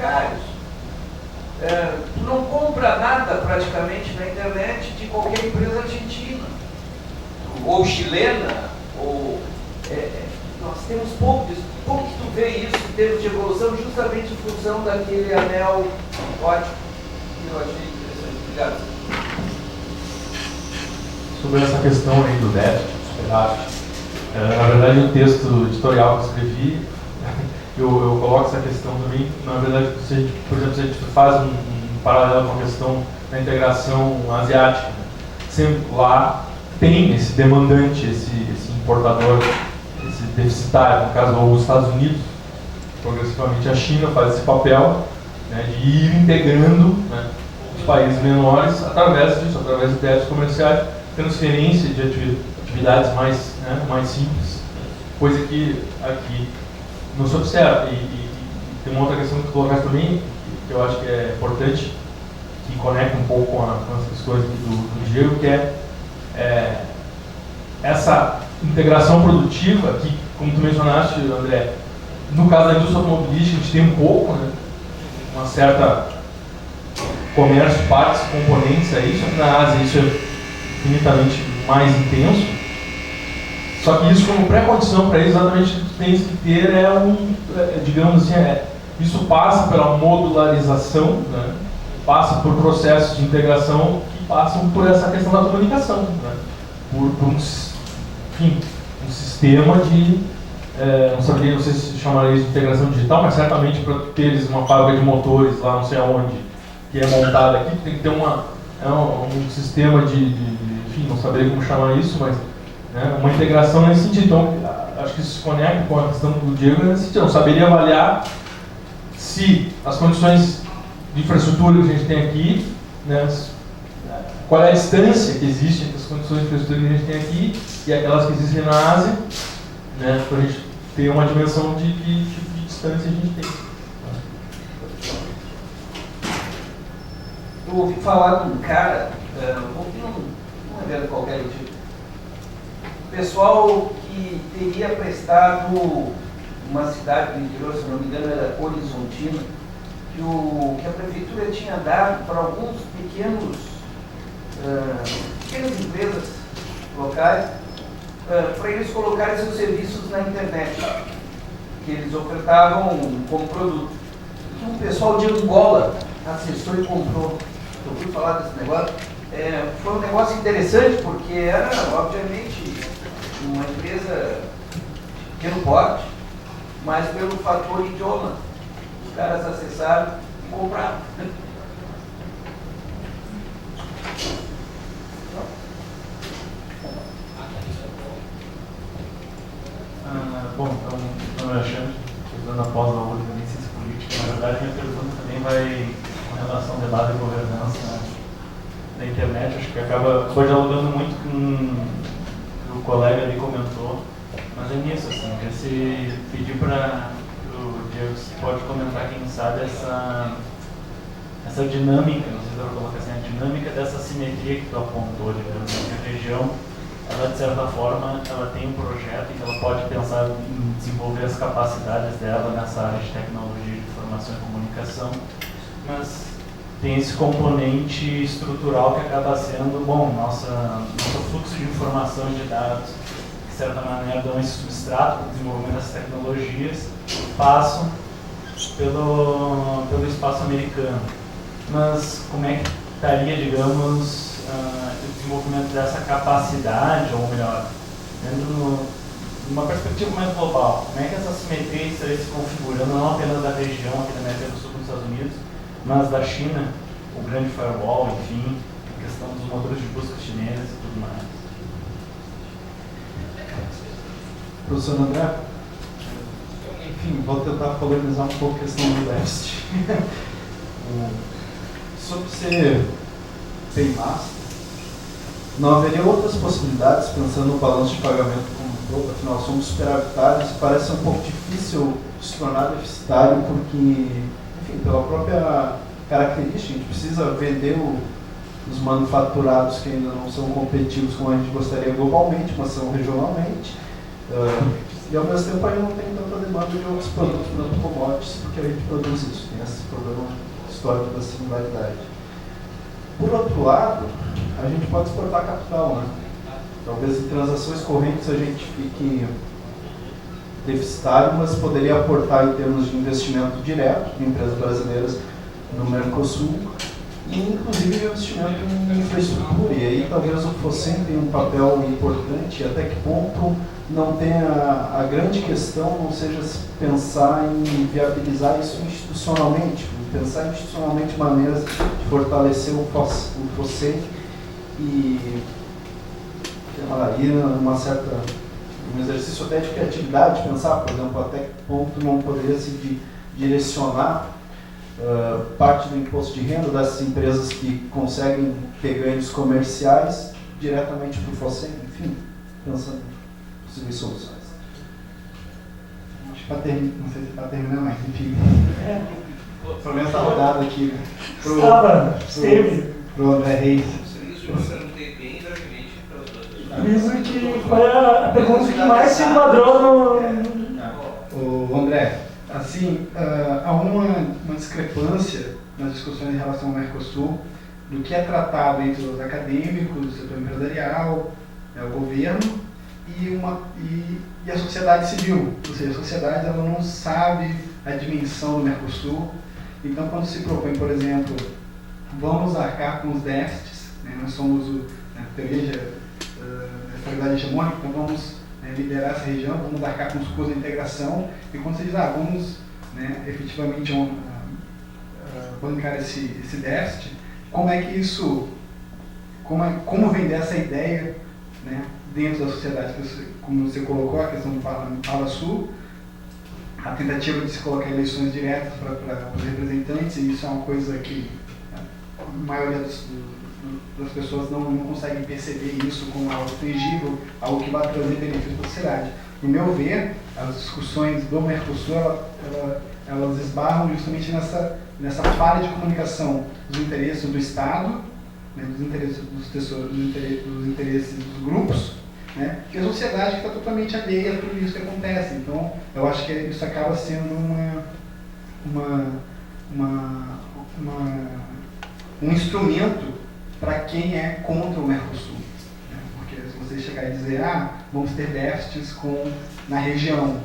bancários. Tu não compra nada praticamente na internet de qualquer empresa argentina, ou chilena, ou... nós temos pouco disso. Como que tu vê isso em termos de evolução, justamente em função daquele anel ótimo que eu achei interessante? Obrigado. Sobre essa questão aí do déficit, do superávit, na verdade, no texto editorial que eu escrevi, eu coloco essa questão também. Na verdade, se a gente, por exemplo, se a gente faz um paralelo com a questão da integração asiática, sempre lá tem esse demandante, esse importador, esse deficitário, no caso, os Estados Unidos, progressivamente a China faz esse papel, né, de ir integrando, né, os países menores através disso, através de débitos comerciais, transferência de atividades mais, né, mais simples, coisa que aqui não se observa. E tem uma outra questão que tu colocaste também, que eu acho que é importante, que conecta um pouco com as questões do Diego, que é essa integração produtiva, que, como tu mencionaste, André, no caso da indústria automobilística, a gente tem um pouco, né, uma certa comércio, partes, componentes aí, só que na Ásia isso é infinitamente mais intenso. Só que isso, como pré-condição para isso, exatamente o que tu tens que ter digamos assim, isso passa pela modularização, né, passa por processos de integração que passam por essa questão da comunicação, né, por um sistema de, não sei se chamaria isso de integração digital, mas certamente para teres uma fábrica de motores lá não sei aonde, que é montada aqui, tem que ter um sistema enfim, não saberia como chamar isso, mas, né, uma integração nesse sentido. Então, acho que isso se conecta com a questão do Diego nesse sentido. Eu não saberia avaliar se as condições de infraestrutura que a gente tem aqui, né, qual é a distância que existe entre as condições de infraestrutura que a gente tem aqui e aquelas que existem na Ásia, né, para a gente ter uma dimensão de tipo de distância a gente tem. Eu ouvi falar de um cara, não é vendo qualquer tipo, pessoal que teria prestado uma cidade do interior, se não me engano era Horizontina, que a prefeitura tinha dado para alguns pequenas empresas locais para eles colocarem seus serviços na internet, que eles ofertavam como produto. E um pessoal de Angola acessou e comprou. Eu ouvi falar desse negócio. Foi um negócio interessante porque era, obviamente, uma empresa de pequeno porte, mas pelo fator idioma, os caras acessaram e compraram. Bom, então, meu nome é Alexandre, estudando após a URGS em Ciência Política. Na verdade, minha pergunta também vai com relação ao debate de governança, né, na internet. Acho que acaba dialogando muito com o que o colega ali comentou, mas é nisso, assim, queria se pedir para o Diego, se pode comentar, quem sabe, essa dinâmica, não sei se eu vou colocar assim, a dinâmica dessa simetria que tu apontou, digamos, a região, ela de certa forma, ela tem um projeto em que ela pode pensar em desenvolver as capacidades dela nessa área de tecnologia de informação e comunicação, mas tem esse componente estrutural que acaba sendo, bom, nosso fluxo de informação e de dados, que de certa maneira dão esse substrato para o desenvolvimento dessas tecnologias, passam pelo espaço americano. Mas como é que estaria, digamos, o desenvolvimento dessa capacidade, ou melhor, dentro de uma perspectiva mais global? Como é que essa simetria estaria se configurando, não apenas da região aqui da América do Sul dos Estados Unidos, mas da China, o grande firewall, enfim, a questão dos motores de busca chineses e tudo mais? Professor André, enfim, vou tentar polemizar um pouco a questão do déficit. Sobre ser PayMaster, não haveria outras possibilidades, pensando no balanço de pagamento como um todo, afinal somos superavitários, parece um pouco difícil se tornar deficitário, porque, enfim, pela própria característica, a gente precisa vender os manufaturados que ainda não são competitivos como a gente gostaria globalmente, mas são regionalmente, e ao mesmo tempo a gente não tem tanta demanda de outros produtos, tanto commodities, porque a gente produz isso, tem esse problema plano histórico da singularidade. Por outro lado, a gente pode exportar capital, né? Talvez em transações correntes a gente fique deficitário, mas poderia aportar em termos de investimento direto em empresas brasileiras no Mercosul e inclusive investimento em infraestrutura. E aí talvez o FOSEM tenha um papel importante, até que ponto não tenha a grande questão, não seja pensar em viabilizar isso institucionalmente, pensar institucionalmente maneiras de fortalecer o FOSEM e ir numa certa, um exercício até de criatividade, pensar, por exemplo, até que ponto não poderia se direcionar parte do imposto de renda das empresas que conseguem ter ganhos comerciais diretamente para o FOSEM, enfim, pensando em possíveis soluções. Acho que não sei se está terminando, mas enfim. Pelo menos essa rodada aqui pro André Reis. Isso que foi a pergunta que mais se enquadrou O André, assim, há uma discrepância nas discussões em relação ao Mercosul do que é tratado entre os acadêmicos, o setor empresarial, o governo e a sociedade civil. Ou seja, a sociedade ela não sabe a dimensão do Mercosul. Então, quando se propõe, por exemplo, vamos arcar com os déficits, né, nós somos na teoria estabilidade hegemônica, então vamos liderar essa região, vamos arcar com os custos da integração, e quando você diz, vamos efetivamente bancar esse déficit, como é que isso, como vender essa ideia dentro da sociedade, como você colocou, a questão do Fala Sul, a tentativa de se colocar eleições diretas para os representantes, e isso é uma coisa que a maioria das pessoas não conseguem perceber isso como algo tangível, algo que vai trazer benefício para a sociedade. No meu ver, as discussões do Mercosul, elas esbarram justamente nessa falha de comunicação dos interesses do Estado, dos interesses dos interesses dos grupos, e a sociedade que está totalmente alheia a tudo isso que acontece. Então, eu acho que isso acaba sendo um instrumento para quem é contra o Mercosul. Porque se você chegar e dizer, vamos ter déficits na região,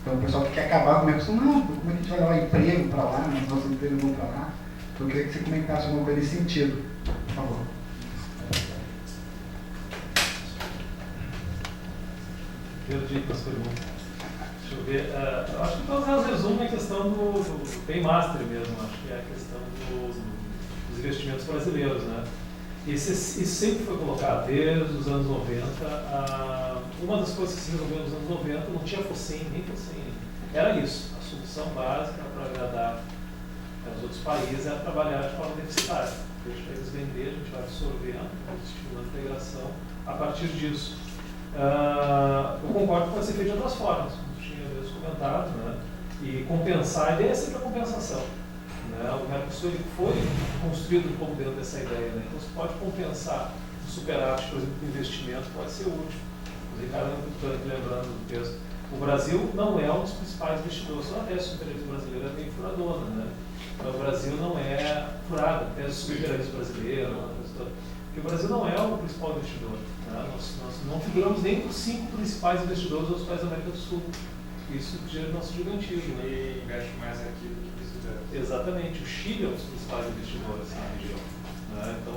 então o pessoal que quer acabar com o Mercosul, não, como é que a gente vai levar emprego para lá, os nossos empregos vão para lá? Então eu queria que você comentasse alguma coisa nesse sentido, por favor. Perdi com as perguntas. Deixa eu ver. Eu acho que todas elas resumem a questão do paymaster mesmo, acho que é a questão dos investimentos brasileiros, né? Isso sempre foi colocado desde os anos 90. Uma das coisas que se resolveu nos anos 90 não tinha FOSEM, nem FOSEM. Era isso. A solução básica para agradar os outros países era trabalhar de forma deficitária. Deixa eles vender, a gente vai absorvendo, estimulando a integração a partir disso. Eu concordo que pode ser feito de outras formas, como tinha mesmo comentado, e compensar, a ideia é sempre a compensação. O Mercosul ele foi construído um pouco dentro dessa ideia, então você pode compensar o superávit, por exemplo, com investimento, pode ser útil. O Ricardo lembrando do texto, o Brasil não é um dos principais investidores, só a tese superior brasileira é bem furadona, Então, o Brasil não é furada, a tese superior brasileira, porque o Brasil não é o principal investidor. Nós não figuramos nem entre os 5 principais investidores dos países da América do Sul. Isso gera o nosso gigantismo. E investe mais aqui do que precisa. Exatamente. O Chile é um dos principais investidores na região. Então,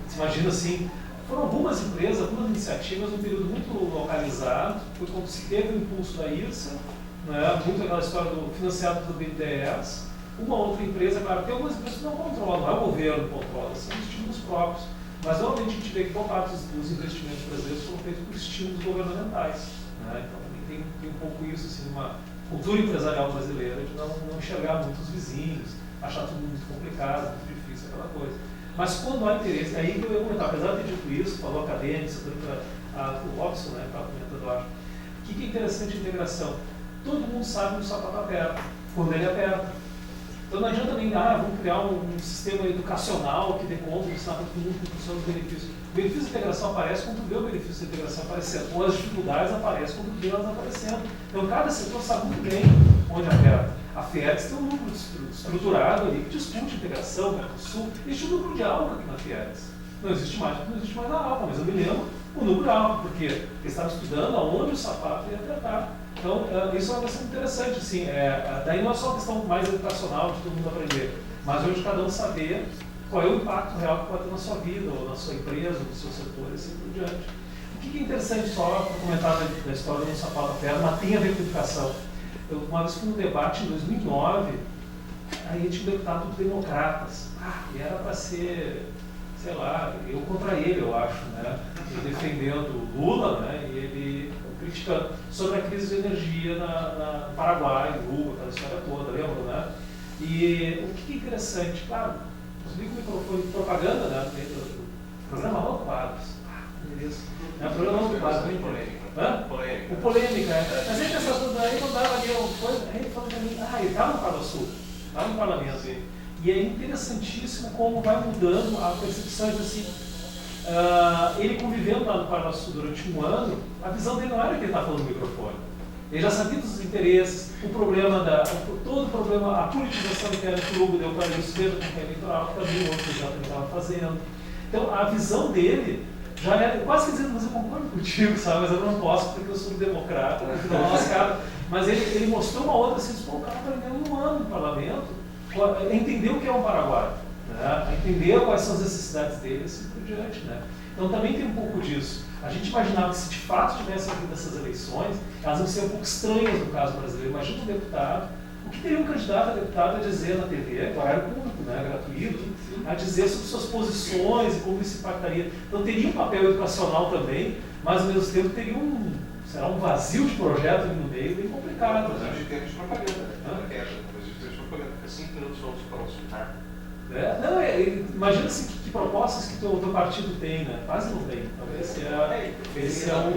você imagina assim, foram algumas empresas, algumas iniciativas num período muito localizado, foi quando se teve o impulso da IRSA, muito aquela história do financiado pelo BNDES. Uma outra empresa, claro, tem algumas empresas que não controlam, não é o governo que controla, são estímulos próprios. Mas normalmente a gente vê que boa parte dos investimentos brasileiros foram feitos por estímulos governamentais. Então tem um pouco isso, assim, uma cultura empresarial brasileira de não enxergar muito os vizinhos, achar tudo muito complicado, muito difícil, aquela coisa. Mas quando há interesse, aí que eu ia comentar, apesar de ter dito isso, falou acadêmico, o Robson, estava comentando, eu acho. O que é interessante a integração? Todo mundo sabe que o sapato aperta, quando ele aperta. Então não adianta nem, vamos criar um sistema educacional que dê conta de ensinar para todo mundo que funciona os benefícios. O benefício de integração aparece quando tu vê o benefício de integração aparecendo, ou as dificuldades aparecem quando tu vê elas aparecendo. Então cada setor sabe muito bem onde aperta. A Fieres tem um núcleo estruturado ali que discute integração, Mercosul. Existe um núcleo de ALPA aqui na Fieres. Não existe mais a ALPA, mas eu me lembro o núcleo ALPA, porque eles estavam estudando aonde o sapato ia tratar. Então, isso é uma questão interessante, assim, daí não é só uma questão mais educacional de todo mundo aprender, mas hoje cada um saber qual é o impacto real que pode ter na sua vida, ou na sua empresa, ou no seu setor, e assim por diante. O que é interessante, só para comentar da história do sapato a ferro, mas tem a ver com educação. Eu uma vez fui num debate em 2009, aí tinha um deputado dos democratas, e era para ser, sei lá, eu contra ele, eu acho, né? Ele defendendo Lula, né? E ele criticando sobre a crise de energia no Paraguai, Lula, aquela história toda, lembra, né? E o que é interessante, claro, desliga o microfone de propaganda, né? Do programa Ronaldo Quadros. Beleza. O programa Ronaldo Quadros, bem polêmica. O polêmica, Mas aí essas coisas aí não dava ali uma coisa, aí ele falou pra mim, ele estava no Palo Sul, estava no parlamento. E é interessantíssimo como vai mudando a percepção de assim, ele convivendo lá no Palo Sul durante um ano, a visão dele não era que ele estava falando no microfone. Ele já sabia dos interesses, todo o problema, a politização interna que o Hugo deu para isso, desde a campanha eleitoral, que também o outro já também estava fazendo. Então, a visão dele já era, quase que dizendo, mas eu concordo contigo, sabe? Mas eu não posso porque eu sou democrata, mas ele mostrou uma outra, assim, o cara aprendeu um ano no parlamento, entendeu o que é um Paraguai, né? Entendeu quais são as necessidades dele, assim por diante, né? Então também tem um pouco disso. A gente imaginava que se de fato tivesse havido essas eleições, elas iam ser um pouco estranhas no caso brasileiro. Imagina um deputado, o que teria um candidato a deputado a dizer na TV, horário público, né, gratuito, a dizer sobre suas posições e como isso impactaria. Então teria um papel educacional também, mas ao mesmo tempo teria um vazio de projeto ali no meio bem complicado. Mas hoje tem de propaganda, né? Mas hoje tem de propaganda, fica 5 minutos para consultar. Imagina assim, que propostas que o teu partido tem, né? Quase não tem. Então, esse é um...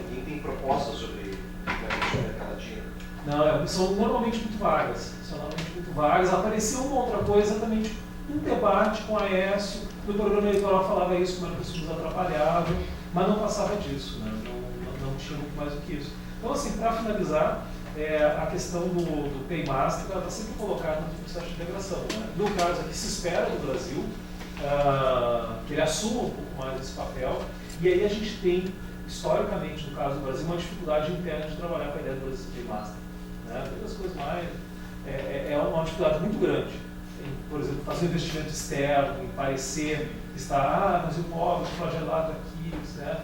Ninguém tem propostas sobre cada dia. Não, são normalmente muito vagas. Apareceu uma outra coisa também, tipo, um debate com a Aécio, no programa eleitoral falava isso, como as pessoas nos atrapalhavam, mas não passava disso, né? Não tinha muito mais do que isso. Então, assim, para finalizar, a questão do Paymaster está sempre colocada no processo de integração. Né? No caso aqui, se espera do Brasil que ele assuma um pouco mais esse papel, e aí a gente tem, historicamente, no caso do Brasil, uma dificuldade interna de trabalhar com a ideia do Paymaster. Né? Uma das coisas mais... É uma dificuldade muito grande. Por exemplo, fazer um investimento externo, em parecer, mas o pobre, flagelado aqui, né?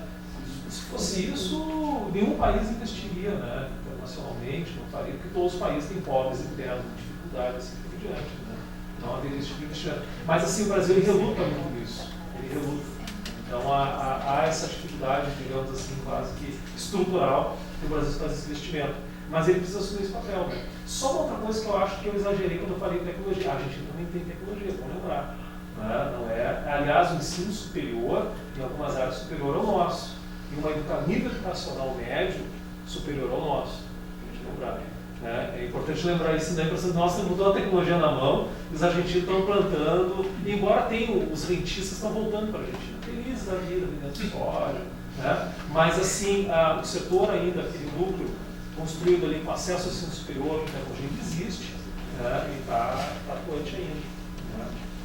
Se fosse isso, nenhum país investiria, né? Internacionalmente, não faria, porque todos os países têm pobres internos, dificuldades, assim por diante, né? Não haveria esse tipo de investimento. Mas assim, o Brasil ele reluta muito nisso, ele reluta. Então há essa dificuldade, digamos assim, quase que estrutural, que o Brasil faz esse investimento. Mas ele precisa assumir esse papel. Né? Só uma outra coisa que eu acho que eu exagerei quando eu falei em tecnologia. A Argentina também tem tecnologia, vamos lembrar. Não é? Aliás, o ensino superior, em algumas áreas, superior ao nosso. E nível educacional médio superior ao nosso. A gente lembrar. É importante lembrar isso, né? Porque nós temos toda a tecnologia na mão, os argentinos estão plantando, e embora tenham, os rentistas estão voltando para a Argentina. Felizes da vida, vendendo soja. Né? Mas assim, o setor ainda, aquele núcleo, construído ali com acesso ao ensino superior, que a tecnologia existe, né, e está atuante ainda.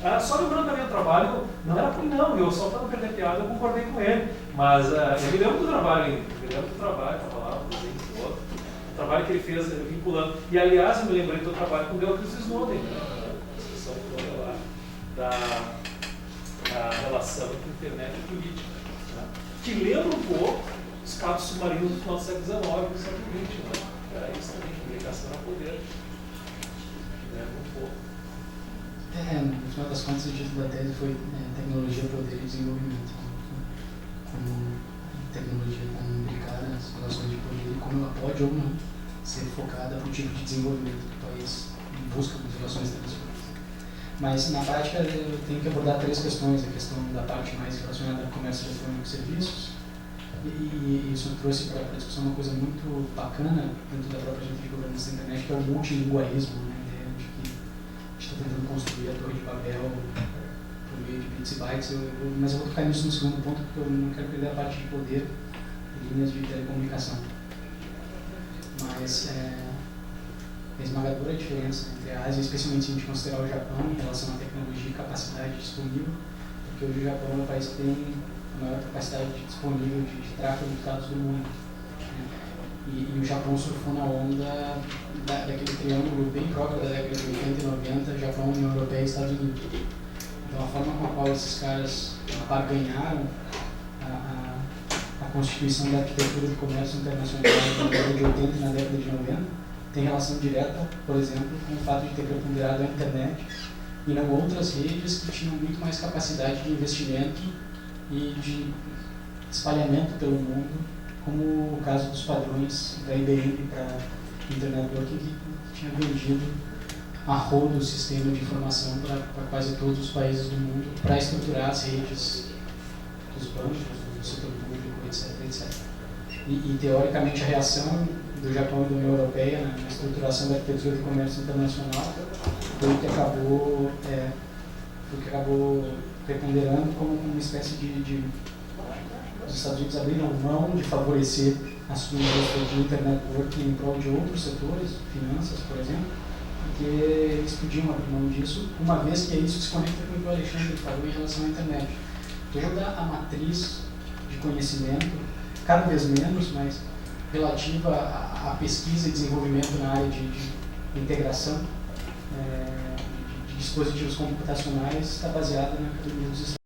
Né. Só lembrando também o trabalho, não era ruim não, eu só para não perder piada, eu concordei com ele, mas eu me lembro do trabalho, estava lá, o desenho todo, o trabalho que ele fez vinculando. E aliás, eu me lembrei do trabalho com o Beatriz Snowden, né, a discussão toda lá da relação entre internet e política, né, que lembra um pouco os cabos submarinos do final do século XIX e do século XX, né? Era isso também, comunicação a poder. Muito pouco. No final das contas, o título da tese foi Tecnologia, Poder e Desenvolvimento. Como tecnologia imbricar nas relações de poder e como ela pode ou não ser focada para o tipo de desenvolvimento que o país busca com as relações internacionais. Mas, na prática, eu tenho que abordar 3 questões. A questão da parte mais relacionada ao comércio eletrônico e serviços. E isso trouxe para a discussão uma coisa muito bacana dentro da própria gente de governança da internet, que é o multilingualismo, né? A ideia de que a gente está tentando construir a torre de Babel por meio de bits e bytes, mas eu vou tocar nisso no segundo ponto, porque eu não quero perder a parte de poder e linhas de telecomunicação. Mas esmagadora diferença entre a Ásia, especialmente se a gente considerar o Japão em relação à tecnologia e capacidade disponível, porque hoje o Japão é o país que tem a maior capacidade disponível de tráfego de dados do mundo. Né? E o Japão surfou na onda daquele triângulo bem próprio da década de 80 e 90, Japão, União Europeia e Estados Unidos. Então a forma com a qual esses caras barganharam a constituição da arquitetura do comércio internacional na década de 80 e na década de 90 tem relação direta, por exemplo, com o fato de ter preponderado a internet e não outras redes que tinham muito mais capacidade de investimento e de espalhamento pelo mundo, como o caso dos padrões da IBM para Internet Working, que tinha vendido a rodo o sistema de informação para quase todos os países do mundo, para estruturar as redes dos bancos, do setor público, etc. etc. E teoricamente a reação do Japão e da União Europeia na estruturação da arquitetura do comércio internacional foi o que acabou preponderando como uma espécie de os Estados Unidos abriram mão de favorecer a sua indústria de internet working em prol de outros setores, finanças, por exemplo, porque eles podiam abrir mão disso, uma vez que isso se conecta com o que o Alexandre falou em relação à internet. Toda a matriz de conhecimento, cada vez menos, mas relativa à pesquisa e desenvolvimento na área de integração de dispositivos computacionais, está baseada na economia dos Estados Unidos.